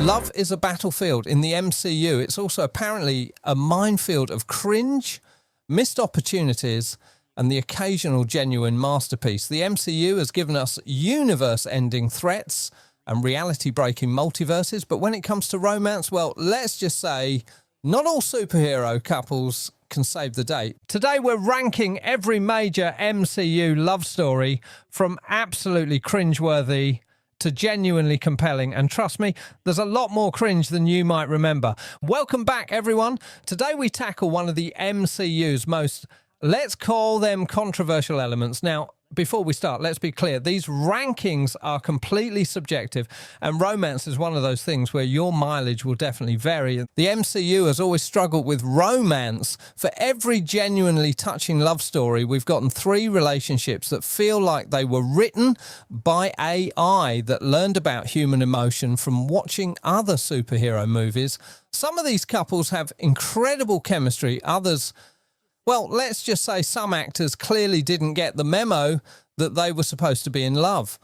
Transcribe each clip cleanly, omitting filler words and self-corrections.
Love is a battlefield in the MCU. It's also apparently a minefield of cringe, missed opportunities, and the occasional genuine masterpiece. The MCU has given us universe-ending threats and reality-breaking multiverses, but when it comes to romance, well, let's just say not all superhero couples can save the day. Today we're ranking every major MCU love story from absolutely cringeworthy to genuinely compelling, and trust me, there's a lot more cringe than you might remember. Welcome back, everyone. Today we tackle one of the MCU's most, let's call them, controversial elements. Now, before we start, let's be clear. These rankings are completely subjective, and romance is one of those things where your mileage will definitely vary. The MCU has always struggled with romance. For every genuinely touching love story, we've gotten 3 relationships that feel like they were written by AI that learned about human emotion from watching other superhero movies. Some of these couples have incredible chemistry, others, well, let's just say some actors clearly didn't get the memo that they were supposed to be in love.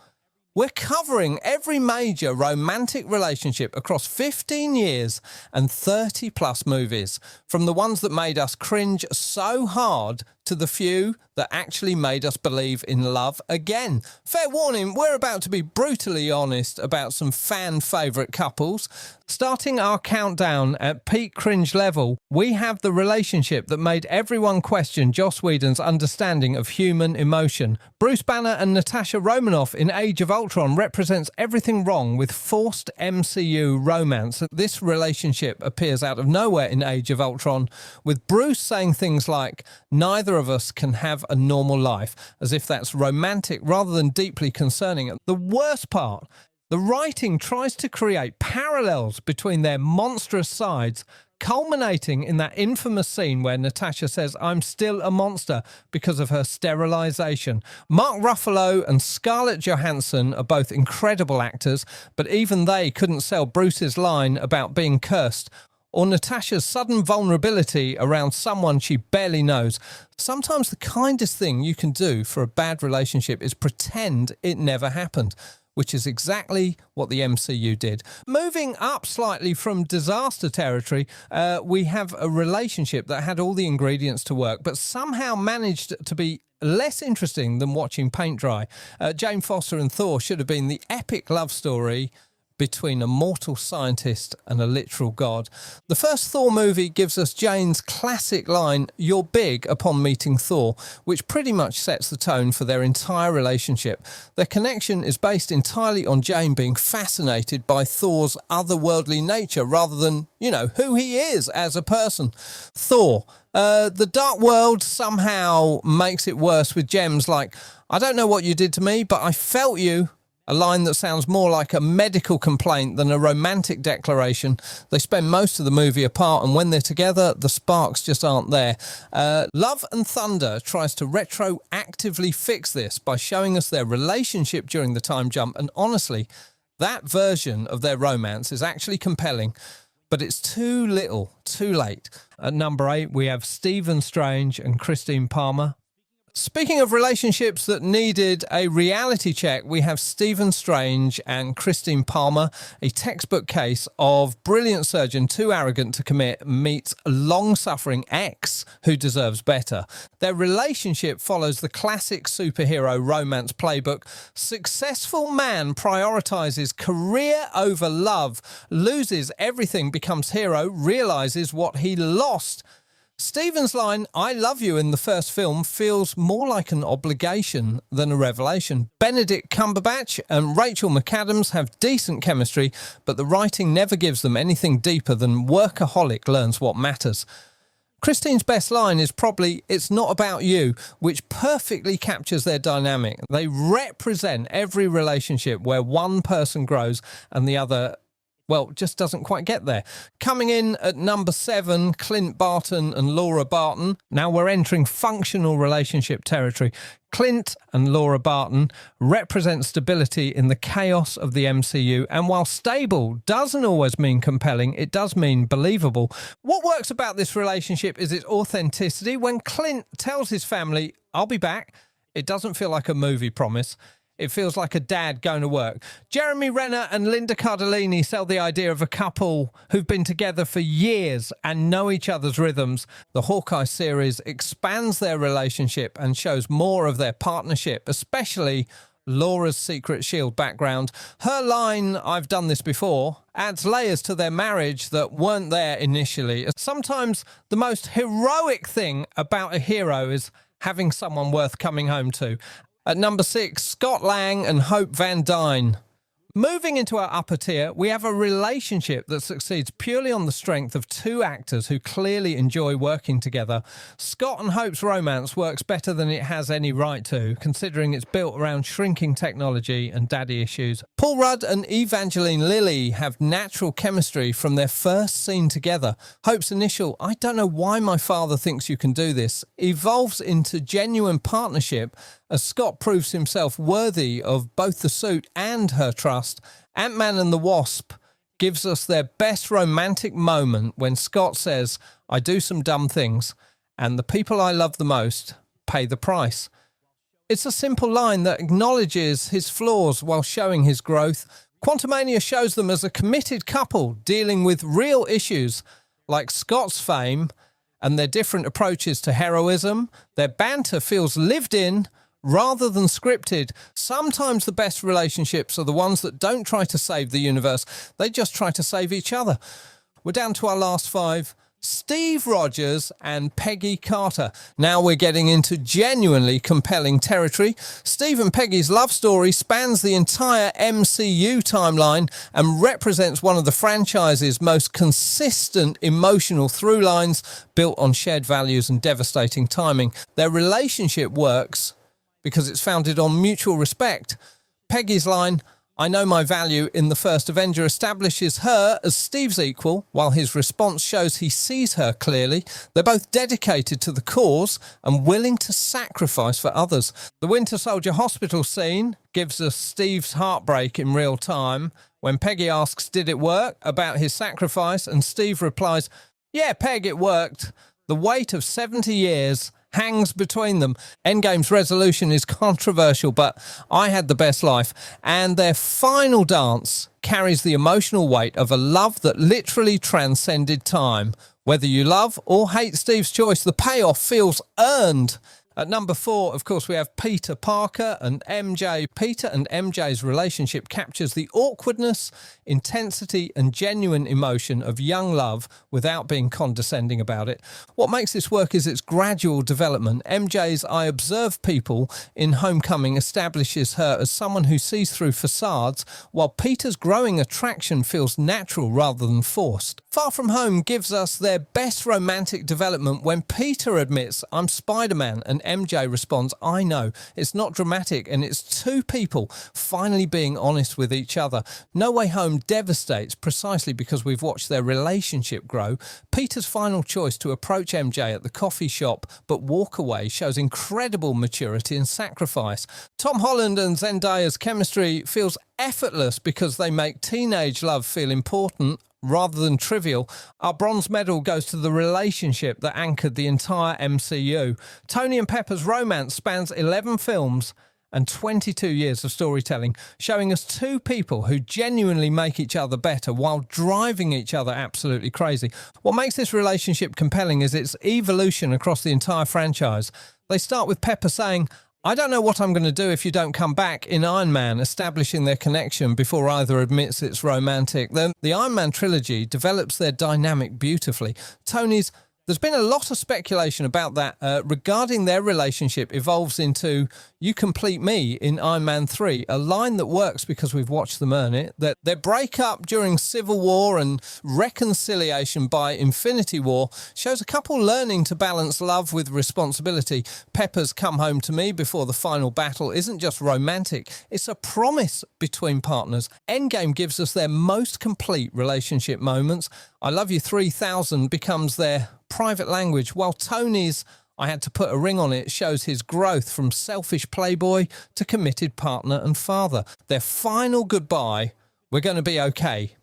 We're covering every major romantic relationship across 15 years and 30 plus movies, from the ones that made us cringe so hard to the few that actually made us believe in love again. Fair warning, we're about to be brutally honest about some fan favourite couples. Starting our countdown at peak cringe level, we have the relationship that made everyone question Joss Whedon's understanding of human emotion. Bruce Banner and Natasha Romanoff in Age of Ultron represents everything wrong with forced MCU romance. This relationship appears out of nowhere in Age of Ultron, with Bruce saying things like, "Neither of us can have a normal life," as if that's romantic rather than deeply concerning. The worst part, the writing tries to create parallels between their monstrous sides, culminating in that infamous scene where Natasha says, "I'm still a monster," because of her sterilization. Mark Ruffalo and Scarlett Johansson are both incredible actors, but even they couldn't sell Bruce's line about being cursed, or Natasha's sudden vulnerability around someone she barely knows. Sometimes the kindest thing you can do for a bad relationship is pretend it never happened, which is exactly what the MCU did. Moving up slightly from disaster territory, we have a relationship that had all the ingredients to work, but somehow managed to be less interesting than watching paint dry. Jane Foster and Thor should have been the epic love story between a mortal scientist and a literal god. The first Thor movie gives us Jane's classic line, "You're big," upon meeting Thor, which pretty much sets the tone for their entire relationship. Their connection is based entirely on Jane being fascinated by Thor's otherworldly nature rather than, who he is as a person. Thor. The dark world somehow makes it worse with gems like, "I don't know what you did to me, but I felt you." A line that sounds more like a medical complaint than a romantic declaration. They spend most of the movie apart, and when they're together, the sparks just aren't there. Love and Thunder tries to retroactively fix this by showing us their relationship during the time jump, and honestly, that version of their romance is actually compelling, but it's too little, too late. At number 8, we have Stephen Strange and Christine Palmer. Speaking of relationships that needed a reality check, we have Stephen Strange and Christine Palmer, a textbook case of brilliant surgeon too arrogant to commit meets long-suffering ex who deserves better. Their relationship follows the classic superhero romance playbook. Successful man prioritizes career over love, loses everything, becomes hero, realizes what he lost. Stephen's line, "I love you," in the first film feels more like an obligation than a revelation. Benedict Cumberbatch and Rachel McAdams have decent chemistry, but the writing never gives them anything deeper than workaholic learns what matters. Christine's best line is probably, "It's not about you," which perfectly captures their dynamic. They represent every relationship where one person grows and the other, well, just doesn't quite get there. Coming in at number 7, Clint Barton and Laura Barton. Now we're entering functional relationship territory. Clint and Laura Barton represent stability in the chaos of the MCU, and while stable doesn't always mean compelling, it does mean believable. What works about this relationship is its authenticity. When Clint tells his family, "I'll be back," it doesn't feel like a movie promise. It feels like a dad going to work. Jeremy Renner and Linda Cardellini sell the idea of a couple who've been together for years and know each other's rhythms. The Hawkeye series expands their relationship and shows more of their partnership, especially Laura's Secret Shield background. Her line, "I've done this before," adds layers to their marriage that weren't there initially. Sometimes the most heroic thing about a hero is having someone worth coming home to. At number 6, Scott Lang and Hope Van Dyne. Moving into our upper tier, we have a relationship that succeeds purely on the strength of two actors who clearly enjoy working together. Scott and Hope's romance works better than it has any right to, considering it's built around shrinking technology and daddy issues. Paul Rudd and Evangeline Lilly have natural chemistry from their first scene together. Hope's initial "I don't know why my father thinks you can do this" evolves into genuine partnership as Scott proves himself worthy of both the suit and her trust. Ant-Man and the Wasp gives us their best romantic moment when Scott says, "I do some dumb things, and the people I love the most pay the price." It's a simple line that acknowledges his flaws while showing his growth. Quantumania shows them as a committed couple dealing with real issues like Scott's fame and their different approaches to heroism. Their banter feels lived in rather than scripted. Sometimes the best relationships are the ones that don't try to save the universe, they just try to save each other. We're down to our last 5. Steve Rogers and Peggy Carter. Now we're getting into genuinely compelling territory. Steve and Peggy's love story spans the entire MCU timeline and represents one of the franchise's most consistent emotional through lines, built on shared values and devastating timing. Their relationship works because it's founded on mutual respect. Peggy's line, "I know my value" in the first Avenger establishes her as Steve's equal, while his response shows he sees her clearly. They're both dedicated to the cause and willing to sacrifice for others. The Winter Soldier hospital scene gives us Steve's heartbreak in real time when Peggy asks, "Did it work?" about his sacrifice, and Steve replies, "Yeah, Peg, it worked." The weight of 70 years hangs between them. Endgame's resolution is controversial, but I had the best life. And their final dance carries the emotional weight of a love that literally transcended time. Whether you love or hate Steve's choice, the payoff feels earned. At number 4, of course, we have Peter Parker and MJ. Peter and MJ's relationship captures the awkwardness, intensity, and genuine emotion of young love without being condescending about it. What makes this work is its gradual development. MJ's "I observe people" in Homecoming establishes her as someone who sees through facades, while Peter's growing attraction feels natural rather than forced. Far From Home gives us their best romantic development when Peter admits, "I'm Spider-Man," and MJ responds, "I know." It's not dramatic, and it's two people finally being honest with each other. No Way Home devastates precisely because we've watched their relationship grow. Peter's final choice to approach MJ at the coffee shop but walk away shows incredible maturity and sacrifice. Tom Holland and Zendaya's chemistry feels effortless because they make teenage love feel important rather than trivial. Our bronze medal goes to the relationship that anchored the entire MCU. Tony and Pepper's romance spans 11 films and 22 years of storytelling, showing us two people who genuinely make each other better while driving each other absolutely crazy. What makes this relationship compelling is its evolution across the entire franchise. They start with Pepper saying, "I don't know what I'm going to do if you don't come back," in Iron Man, establishing their connection before either admits it's romantic. Then the Iron Man trilogy develops their dynamic beautifully. There's been a lot of speculation about that regarding their relationship evolves into "you complete me" in Iron Man 3, a line that works because we've watched them earn it. That their breakup during Civil War and reconciliation by Infinity War shows a couple learning to balance love with responsibility. Pepper's "come home to me" before the final battle isn't just romantic, it's a promise between partners. Endgame gives us their most complete relationship moments. "I Love You 3000" becomes their private language, while Tony's "I had to put a ring on it" shows his growth from selfish playboy to committed partner and father. Their final goodbye, "We're going to be okay,"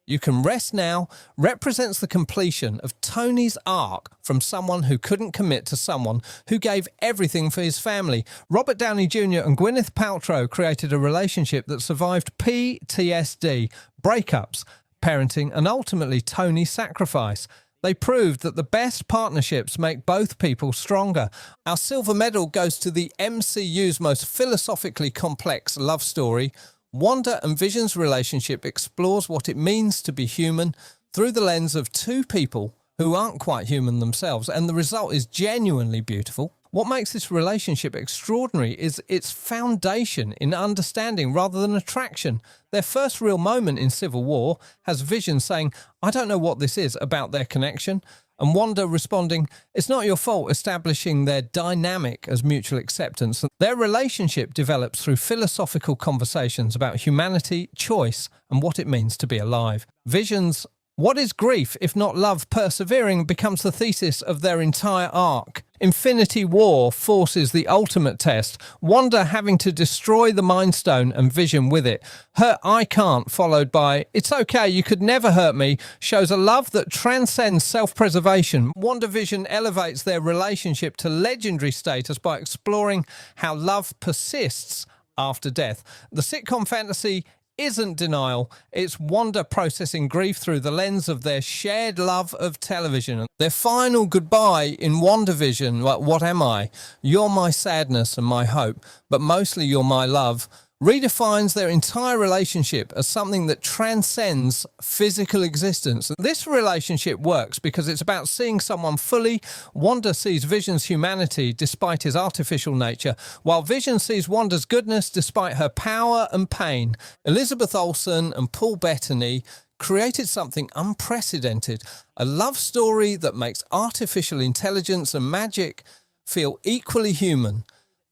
You Can Rest Now represents the completion of Tony's arc from someone who couldn't commit to someone who gave everything for his family. Robert Downey Jr. and Gwyneth Paltrow created a relationship that survived PTSD, breakups, parenting, and ultimately Tony's sacrifice. They proved that the best partnerships make both people stronger. Our silver medal goes to the MCU's most philosophically complex love story. Wanda and Vision's relationship explores what it means to be human through the lens of two people who aren't quite human themselves, and the result is genuinely beautiful. What makes this relationship extraordinary is its foundation in understanding rather than attraction. Their first real moment in Civil War has Vision saying, "I don't know what this is," about their connection, and Wanda responding, "It's not your fault," establishing their dynamic as mutual acceptance. Their relationship develops through philosophical conversations about humanity, choice, and what it means to be alive. Vision's "What is grief if not love persevering?" becomes the thesis of their entire arc. Infinity War forces the ultimate test, Wanda having to destroy the Mind Stone and Vision with it. Her "I can't," followed by "It's okay, you could never hurt me," shows a love that transcends self-preservation. WandaVision elevates their relationship to legendary status by exploring how love persists after death. The sitcom fantasy isn't denial, it's Wanda processing grief through the lens of their shared love of television. Their final goodbye in WandaVision, "What am I? You're my sadness and my hope, but mostly you're my love," redefines their entire relationship as something that transcends physical existence. This relationship works because it's about seeing someone fully. Wanda sees Vision's humanity despite his artificial nature, while Vision sees Wanda's goodness despite her power and pain. Elizabeth Olsen and Paul Bettany created something unprecedented, a love story that makes artificial intelligence and magic feel equally human.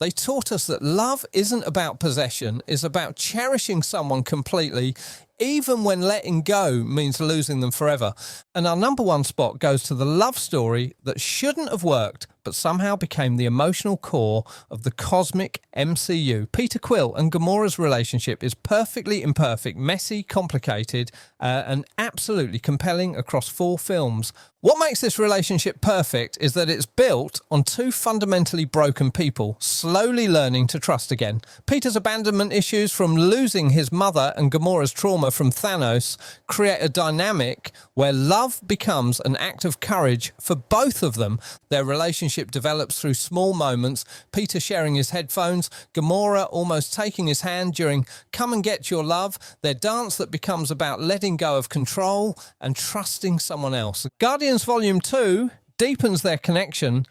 They taught us that love isn't about possession, it's about cherishing someone completely, even when letting go means losing them forever. And our number one spot goes to the love story that shouldn't have worked, but somehow became the emotional core of the cosmic MCU. Peter Quill and Gamora's relationship is perfectly imperfect, messy, complicated, and absolutely compelling across 4 films. What makes this relationship perfect is that it's built on 2 fundamentally broken people, slowly learning to trust again. Peter's abandonment issues from losing his mother and Gamora's trauma from Thanos create a dynamic where love becomes an act of courage for both of them. Their relationship develops through small moments, Peter sharing his headphones, Gamora almost taking his hand during "Come and Get Your Love," their dance that becomes about letting go of control and trusting someone else. Guardians Volume 2 deepens their connection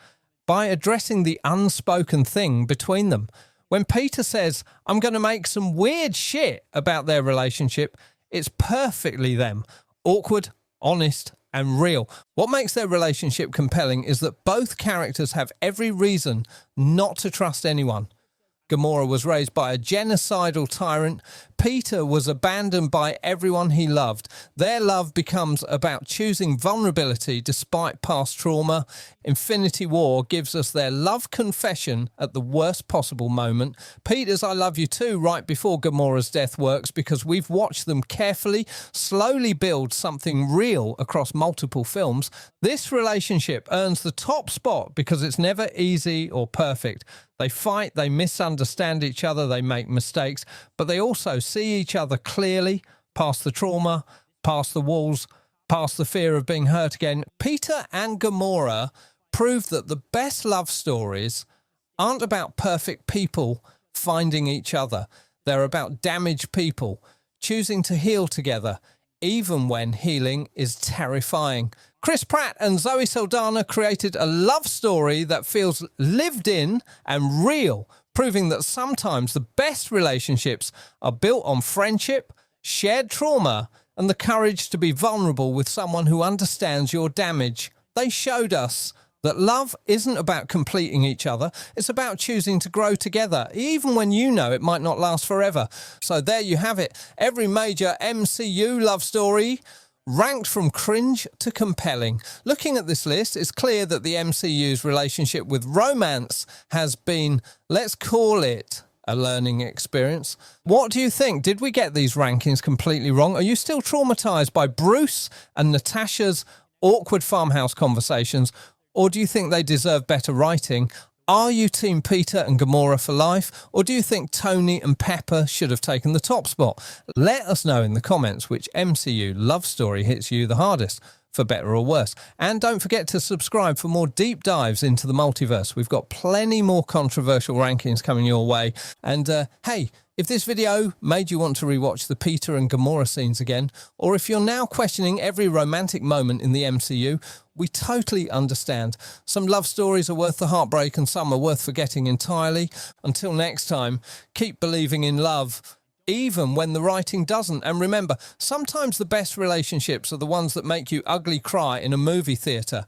by addressing the unspoken thing between them. When Peter says, "I'm going to make some weird shit about their relationship," it's perfectly them. Awkward, honest, and real. What makes their relationship compelling is that both characters have every reason not to trust anyone. Gamora was raised by a genocidal tyrant. Peter was abandoned by everyone he loved. Their love becomes about choosing vulnerability despite past trauma. Infinity War gives us their love confession at the worst possible moment. Peter's "I love you too" right before Gamora's death works because we've watched them carefully, slowly build something real across multiple films. This relationship earns the top spot because it's never easy or perfect. They fight, they misunderstand each other, they make mistakes, but they also see each other clearly, past the trauma, past the walls, past the fear of being hurt again. Peter and Gamora prove that the best love stories aren't about perfect people finding each other. They're about damaged people choosing to heal together, even when healing is terrifying. Chris Pratt and Zoe Saldana created a love story that feels lived in and real, proving that sometimes the best relationships are built on friendship, shared trauma, and the courage to be vulnerable with someone who understands your damage. They showed us that love isn't about completing each other, it's about choosing to grow together, even when you know it might not last forever. So there you have it, every major MCU love story ranked from cringe to compelling. Looking at this list, it's clear that the MCU's relationship with romance has been, let's call it, a learning experience. What do you think? Did we get these rankings completely wrong? Are you still traumatized by Bruce and Natasha's awkward farmhouse conversations, or do you think they deserve better writing? Are you Team Peter and Gamora for life, or do you think Tony and Pepper should have taken the top spot? Let us know in the comments which MCU love story hits you the hardest, for better or worse. And don't forget to subscribe for more deep dives into the multiverse. We've got plenty more controversial rankings coming your way. And hey, if this video made you want to rewatch the Peter and Gamora scenes again, or if you're now questioning every romantic moment in the MCU, we totally understand. Some love stories are worth the heartbreak and some are worth forgetting entirely. Until next time, keep believing in love, even when the writing doesn't. And remember, sometimes the best relationships are the ones that make you ugly cry in a movie theatre.